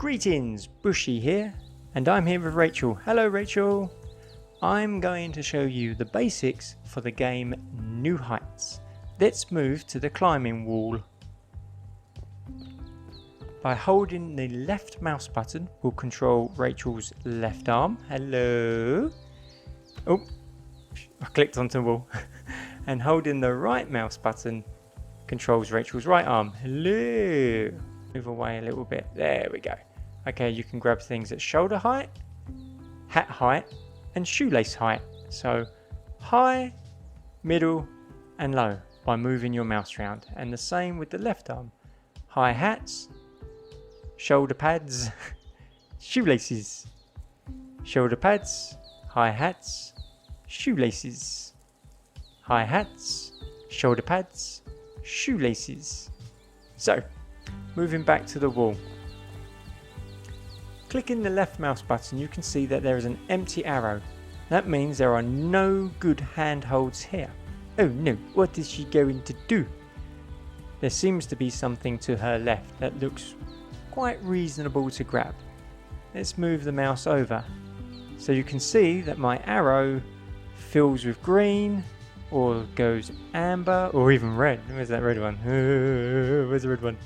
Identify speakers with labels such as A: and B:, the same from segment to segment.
A: Greetings, Bushy here, and I'm here with Rachel. Hello Rachel! I'm going to show you the basics for the game New Heights. Let's move to the climbing wall. By holding the left mouse button, we'll control Rachel's left arm. Hello! Oh, I clicked onto the wall. And holding the right mouse button controls Rachel's right arm. Hello! Move away a little bit. There we go. Okay, you can grab things at shoulder height, hat height, and shoelace height. So high, middle, and low by moving your mouse around. And the same with the left arm. High hats, shoulder pads, shoelaces. Shoulder pads, high hats, shoelaces. High hats, shoulder pads, shoelaces. So, moving back to the wall. Clicking the left mouse button, you can see that there is an empty arrow. That means there are no good handholds here. Oh no, what is she going to do? There seems to be something to her left that looks quite reasonable to grab. Let's move the mouse over. So you can see that my arrow fills with green, or goes amber, or even red. Where's that red one? Where's the red one?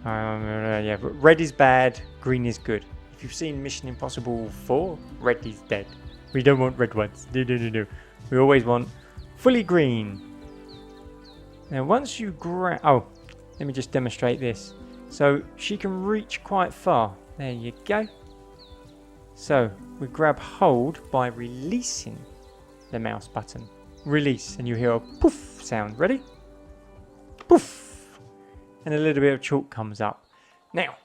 A: Yeah, but red is bad, green is good. If you've seen Mission Impossible 4, red is dead. We don't want red ones. No. We always want fully green. Now once you grab... Oh, let me just demonstrate this. So she can reach quite far. There you go. So we grab hold by releasing the mouse button. Release, and you hear a poof sound. Ready? Poof! And a little bit of chalk comes up. Now,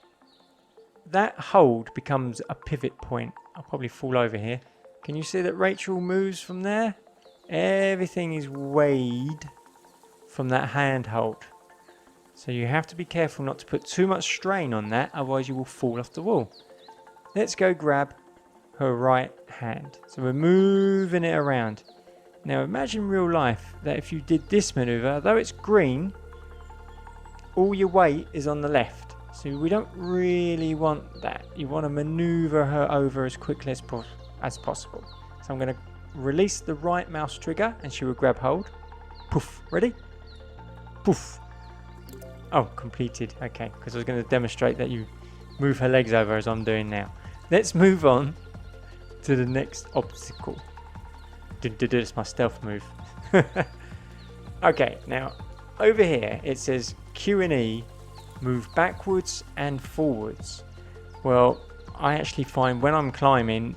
A: that hold becomes a pivot point. I'll probably fall over here. Can you see that Rachel moves from there? Everything is weighed from that handhold. So you have to be careful not to put too much strain on that, otherwise you will fall off the wall. Let's go grab her right hand. So we're moving it around. Now imagine real life that if you did this maneuver, though it's green, all your weight is on the left. So we don't really want that. You want to maneuver her over as quickly as possible. So I'm going to release the right mouse trigger and she will grab hold. Poof. Ready? Poof. Oh, completed. Okay, because I was going to demonstrate that you move her legs over as I'm doing now. Let's move on to the next obstacle. It's my stealth move. Okay, now over here it says Q and E move backwards and forwards. Well, I actually find when I'm climbing,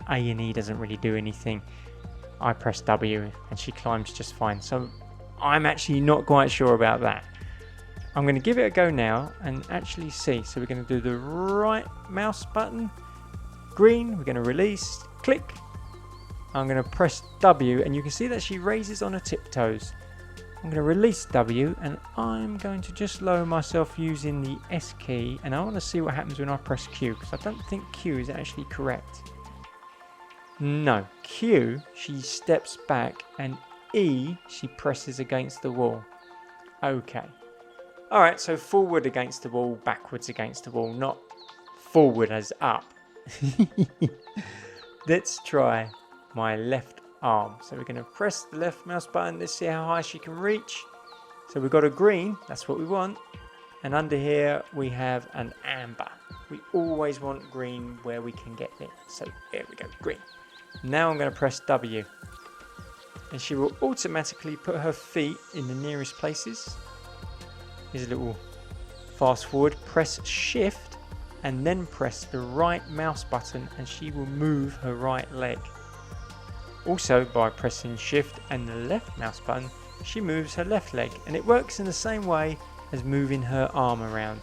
A: A and E doesn't really do anything. I press W and she climbs just fine. So I'm actually not quite sure about that. I'm going to give it a go now and actually see. So we're going to do the right mouse button, green, we're going to release, click. I'm going to press W and you can see that she raises on her tiptoes. I'm going to release W and I'm going to just lower myself using the S key, and I want to see what happens when I press Q, because I don't think Q is actually correct. No, Q she steps back and E she presses against the wall. Okay. Alright, so forward against the wall, backwards against the wall, not forward as up. Let's try my left arm. So we're going to press the left mouse button. Let's see how high she can reach. So we've got a green, that's what we want. And under here we have an amber. We always want green where we can get it. So there we go, green. Now I'm going to press W. And she will automatically put her feet in the nearest places. Here's a little fast forward. Press shift and then press the right mouse button and she will move her right leg. Also, by pressing shift and the left mouse button, she moves her left leg, and it works in the same way as moving her arm around.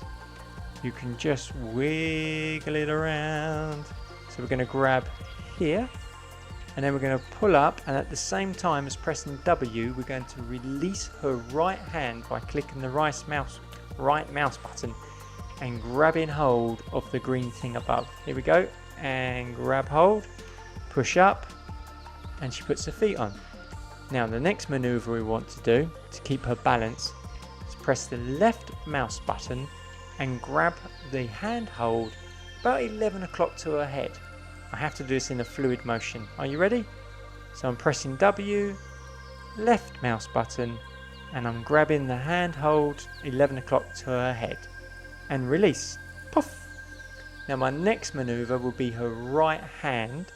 A: You can just wiggle it around. So we're going to grab here, and then we're going to pull up, and at the same time as pressing W, we're going to release her right hand by clicking the right mouse button and grabbing hold of the green thing above. Here we go, and grab hold, push up, and she puts her feet on. Now the next maneuver we want to do to keep her balance is press the left mouse button and grab the handhold about 11 o'clock to her head. I have to do this in a fluid motion. Are you ready? So I'm pressing W, left mouse button, and I'm grabbing the handhold 11 o'clock to her head. And release. Poof! Now my next manoeuvre will be her right hand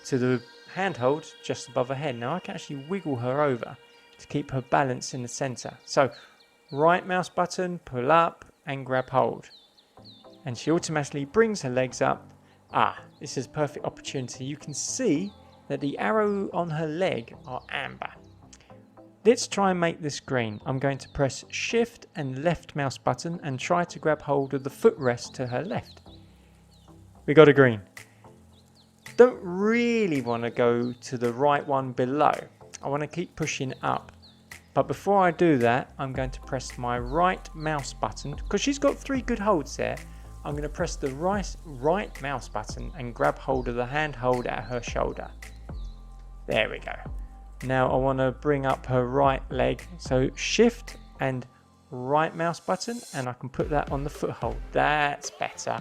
A: to the handhold just above her head. Now I can actually wiggle her over to keep her balance in the centre. So right mouse button, pull up and grab hold. And she automatically brings her legs up. This is a perfect opportunity. You can see that the arrow on her leg are amber. Let's try and make this green. I'm going to press shift and left mouse button and try to grab hold of the footrest to her left. We got a green. Don't really want to go to the right one below. I want to keep pushing up. But before I do that, I'm going to press my right mouse button, because she's got 3 good holds there. I'm going to press the right mouse button and grab hold of the handhold at her shoulder. There we go. Now I want to bring up her right leg. So shift and right mouse button, and I can put that on the foothold. That's better.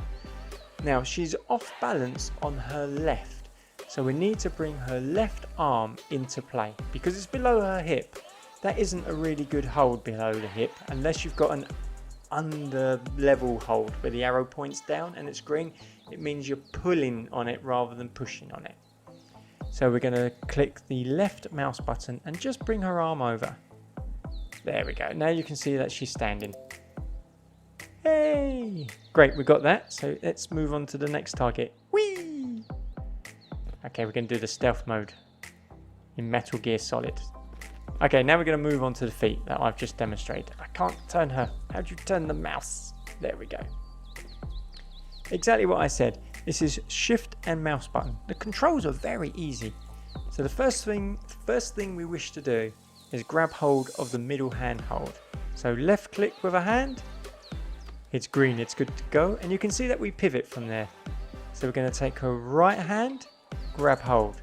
A: Now she's off balance on her left. So we need to bring her left arm into play because it's below her hip. That isn't a really good hold below the hip unless you've got an under level hold where the arrow points down and it's green. It means you're pulling on it rather than pushing on it. So we're going to click the left mouse button and just bring her arm over. There we go. Now you can see that she's standing. Hey! Great, we got that. So let's move on to the next target. Whee! Okay, we're going to do the stealth mode in Metal Gear Solid. Okay, now we're going to move on to the feet that I've just demonstrated. I can't turn her. How do you turn the mouse? There we go. Exactly what I said. This is shift and mouse button. The controls are very easy. So the first thing we wish to do is grab hold of the middle handhold. So left click with a hand. It's green, it's good to go. And you can see that we pivot from there. So we're going to take her right hand, grab hold.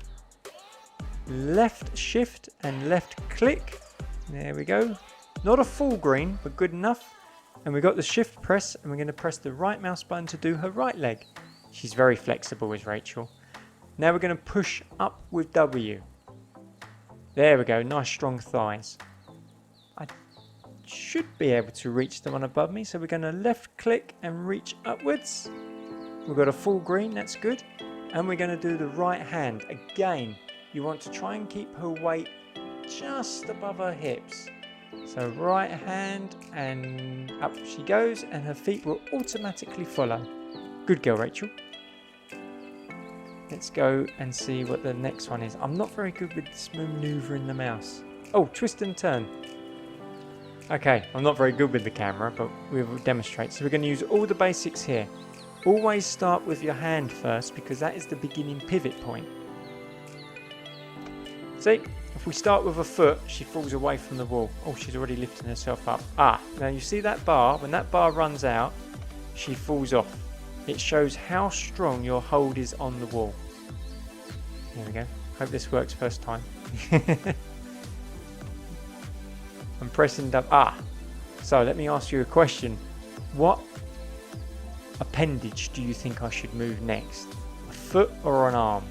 A: Left shift and left click. There we go. Not a full green, but good enough. And we got the shift press, and we're going to press the right mouse button to do her right leg. She's very flexible, is Rachel. Now we're going to push up with W. There we go, nice strong thighs. I should be able to reach the one above me, so we're going to left click and reach upwards. We've got a full green, that's good. And we're going to do the right hand. Again, you want to try and keep her weight just above her hips. So right hand and up she goes, and her feet will automatically follow. Good girl, Rachel. Let's go and see what the next one is. I'm not very good with this manoeuvring the mouse. Oh, twist and turn. Okay, I'm not very good with the camera, but we will demonstrate. So we're going to use all the basics here. Always start with your hand first because that is the beginning pivot point. See, if we start with a foot, she falls away from the wall. Oh, she's already lifting herself up. Now you see that bar? When that bar runs out, she falls off. It shows how strong your hold is on the wall. There we go. Hope this works first time. I'm pressing W. So let me ask you a question. What appendage do you think I should move next? A foot or an arm?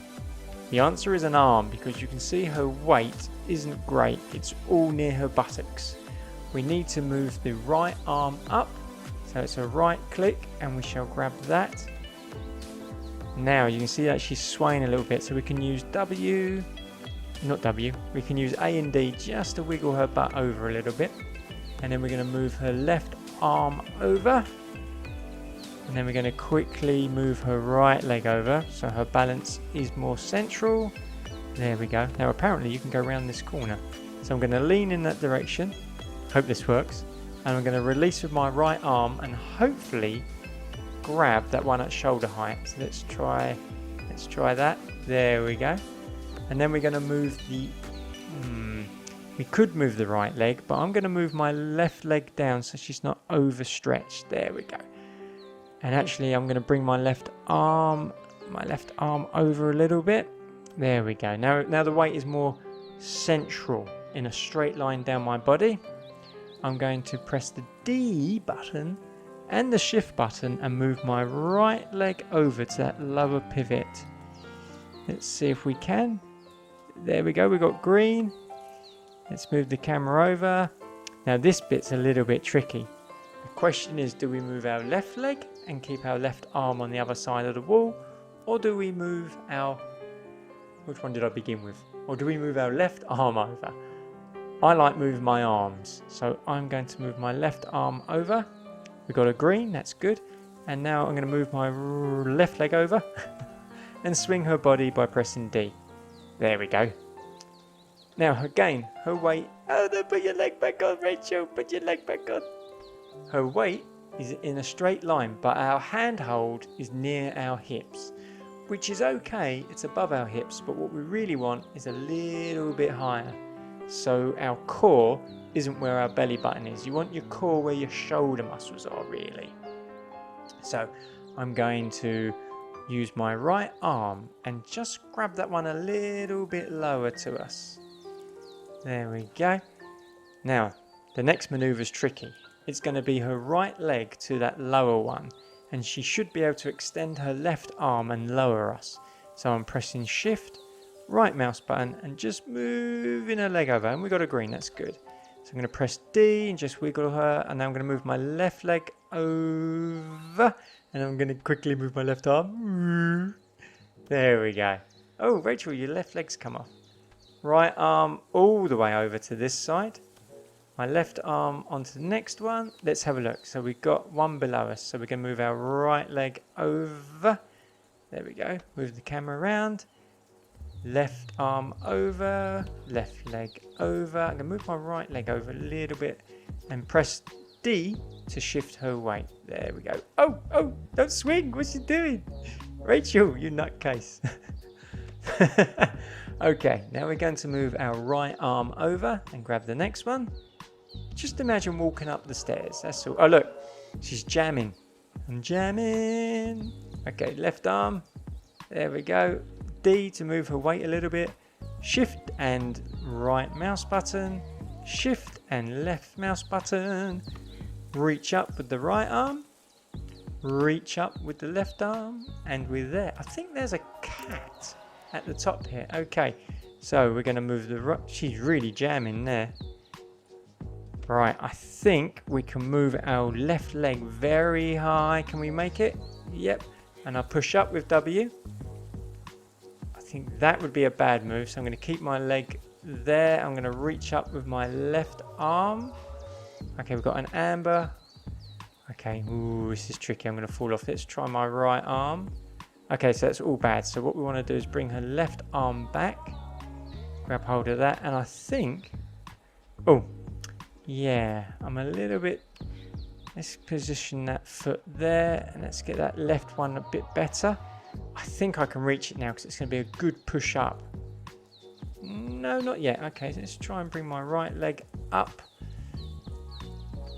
A: The answer is an arm because you can see her weight isn't great. It's all near her buttocks. We need to move the right arm up. So it's a right click and we shall grab that. Now you can see that she's swaying a little bit, so we can use we can use A and D just to wiggle her butt over a little bit. And then we're going to move her left arm over. And then we're going to quickly move her right leg over so her balance is more central. There we go. Now apparently you can go around this corner. So I'm going to lean in that direction. Hope this works. And I'm going to release with my right arm and hopefully grab that one at shoulder height. So let's try that. There we go. And then we're going to move the we could move the right leg, but I'm going to move my left leg down so she's not overstretched. There we go. And actually I'm going to bring my left arm over a little bit. There we go. Now the weight is more central in a straight line down my body. I'm going to press the D button and the shift button and move my right leg over to that lower pivot. Let's see if we can. There we go, we got green. Let's move the camera over. Now this bit's a little bit tricky. The question is, do we move our left leg and keep our left arm on the other side of the wall? Or do we move our... Which one did I begin with? Or do we move our left arm over? I like moving my arms. So I'm going to move my left arm over. We got a green, that's good. And now I'm going to move my left leg over and swing her body by pressing D. There we go. Now again, her weight... Oh no, put your leg back on, Rachel. Put your leg back on. Her weight is in a straight line, but our handhold is near our hips, which is okay. It's above our hips, but what we really want is a little bit higher. So our core isn't where our belly button is. You want your core where your shoulder muscles are, really. So I'm going to use my right arm and just grab that one a little bit lower to us. There we go. Now, the next maneuver is tricky. It's going to be her right leg to that lower one, and she should be able to extend her left arm and lower us. So I'm pressing shift, right mouse button, and just moving her leg over, and we got a green, that's good. So I'm going to press D and just wiggle her, and then I'm going to move my left leg over, and I'm going to quickly move my left arm. There we go. Oh, Rachel, your left leg's come off. Right arm all the way over to this side. My left arm onto the next one. Let's have a look. So we've got one below us. So we're going to move our right leg over. There we go. Move the camera around. Left arm over. Left leg over. I'm going to move my right leg over a little bit and press D to shift her weight. There we go. Oh, don't swing. What's she doing? Rachel, you nutcase. Okay, now we're going to move our right arm over and grab the next one. Just imagine walking up the stairs, that's all. Oh look, she's jamming. I'm jamming. Okay, left arm. There we go. D to move her weight a little bit. Shift and right mouse button. Shift and left mouse button. Reach up with the right arm. Reach up with the left arm. And we're there. I think there's a cat at the top here. Okay, so we're going to move the right. She's really jamming there. Right, I think we can move our left leg very high. Can we make it? Yep. And I'll push up with W. I think that would be a bad move, so I'm going to keep my leg there. I'm going to reach up with my left arm. Okay, we've got an amber. Okay, ooh, this is tricky. I'm going to fall off. Let's try my right arm. Okay, so that's all bad. So what we want to do is bring her left arm back. Grab hold of that. And I think... Oh, yeah. I'm a little bit... Let's position that foot there. And let's get that left one a bit better. I think I can reach it now because it's going to be a good push up. No, not yet. Okay, so let's try and bring my right leg up.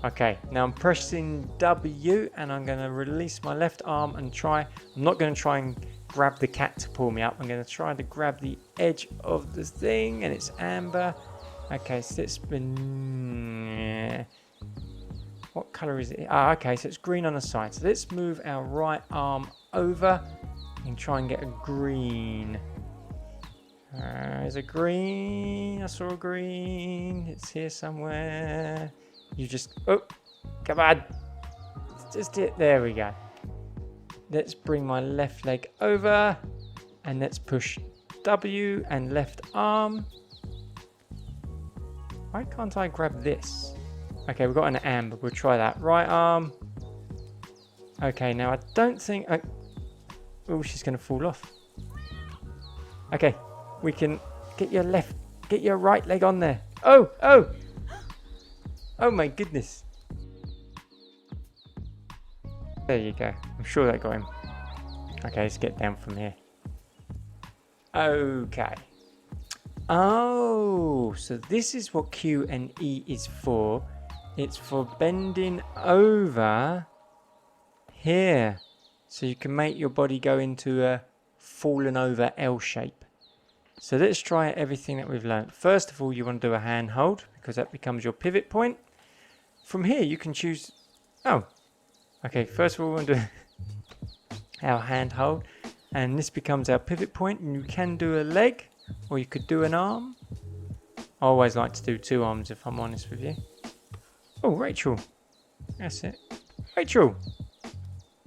A: Okay, now I'm pressing W and I'm going to release my left arm and try. I'm not going to try and grab the cat to pull me up. I'm going to try to grab the edge of the thing, and it's amber. Okay, so it's been... What colour is it? Ah, okay, so it's green on the side. So let's move our right arm over and try and get a green. There's a green. I saw a green. It's here somewhere. You just... Oh, come on. It's just it. There we go. Let's bring my left leg over. And let's push W and left arm. Why can't I grab this? Okay, we've got an amber. We'll try that. Right arm. Okay, now I don't think... Oh, she's going to fall off. Okay, we can get your left... Get your right leg on there. Oh, oh! Oh my goodness. There you go. I'm sure that got him. Okay, let's get down from here. Okay. Oh, so this is what Q and E is for. It's for bending over here. So you can make your body go into a fallen over L shape. So let's try everything that we've learned. First of all, you want to do a hand hold because that becomes your pivot point. From here, you can choose... Oh, Okay, first of all, we're going to do our handhold, and this becomes our pivot point, and you can do a leg, or you could do an arm. I always like to do 2 arms if I'm honest with you. Oh, Rachel. That's it. Rachel!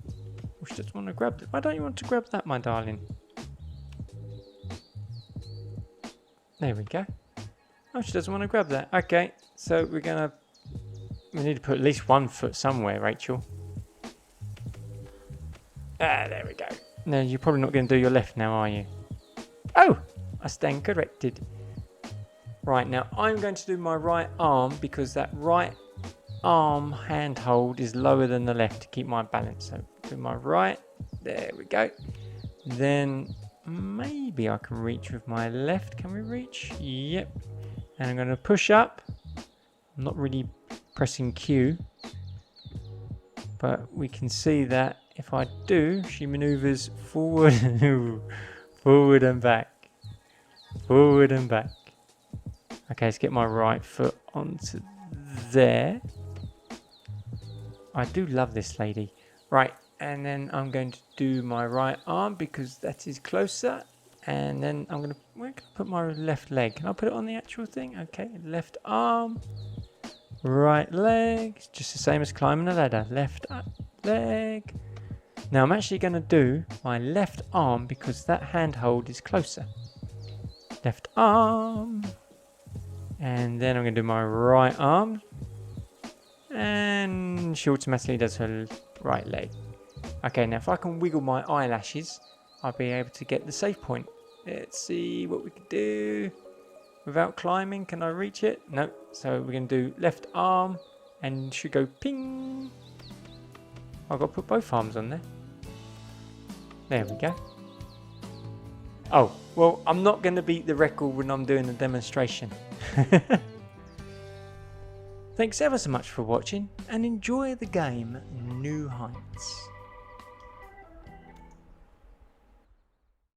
A: Oh, she doesn't want to grab it. Why don't you want to grab that, my darling? There we go. Oh, she doesn't want to grab that. Okay, so we need to put at least 1 foot somewhere, Rachel. Ah, there we go. No, you're probably not going to do your left now, are you? Oh, I stand corrected. Right, now I'm going to do my right arm because that right arm handhold is lower than the left to keep my balance. So do my right. There we go. Then maybe I can reach with my left. Can we reach? Yep. And I'm going to push up. I'm not really pressing Q, but we can see that if I do, she maneuvers forward, forward and back, forward and back. Okay, let's get my right foot onto there. I do love this lady. Right, and then I'm going to do my right arm because that is closer. And then where can I put my left leg? Can I put it on the actual thing? Okay, left arm, right leg. It's just the same as climbing a ladder. Left leg. Now I'm actually going to do my left arm because that handhold is closer. Left arm. And then I'm going to do my right arm. And she automatically does her right leg. Okay, now if I can wiggle my eyelashes, I'll be able to get the save point. Let's see what we can do. Without climbing, can I reach it? No. So we're going to do left arm and should go ping. I've got to put both arms on there. There we go. Oh, well, I'm not going to beat the record when I'm doing a demonstration. Thanks ever so much for watching and enjoy the game New Heights.